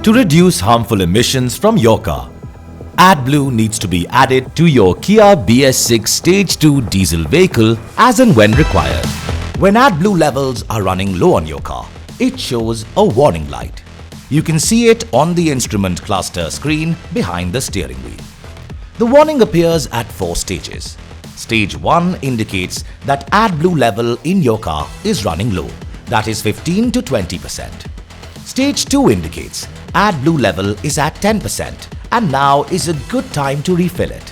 To reduce harmful emissions from your car, AdBlue needs to be added to your Kia BS6 Stage 2 diesel vehicle as and when required. When AdBlue levels are running low on your car, it shows a warning light. You can see it on the instrument cluster screen behind the steering wheel. The warning appears at 4 stages. Stage 1 indicates that AdBlue level in your car is running low, that is 15 to 20%. Stage 2 indicates AdBlue level is at 10% and now is a good time to refill it.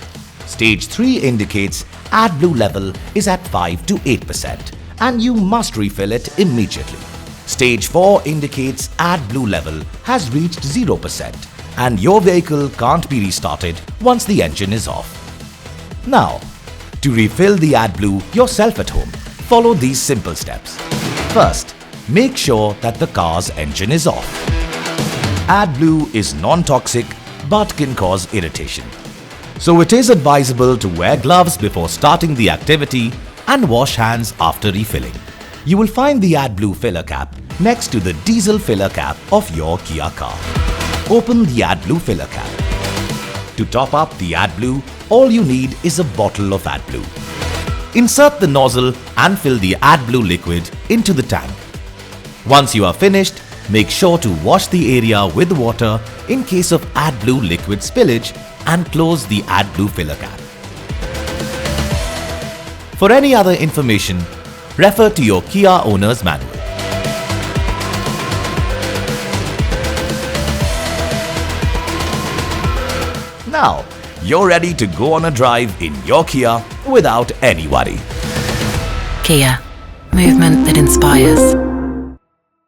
Stage 3 indicates AdBlue level is at 5 to 8% and you must refill it immediately. Stage 4 indicates AdBlue level has reached 0% and your vehicle can't be restarted once the engine is off. Now, to refill the AdBlue yourself at home, follow these simple steps. First, make sure that the car's engine is off. AdBlue is non-toxic but can cause irritation. So it is advisable to wear gloves before starting the activity and wash hands after refilling. You will find the AdBlue filler cap next to the diesel filler cap of your Kia car. Open the AdBlue filler cap. To top up the AdBlue, all you need is a bottle of AdBlue. Insert the nozzle and fill the AdBlue liquid into the tank. Once you are finished, make sure to wash the area with water in case of AdBlue liquid spillage and close the AdBlue filler cap. For any other information, refer to your Kia owner's manual. Now, you're ready to go on a drive in your Kia without any worry. Kia, movement that inspires.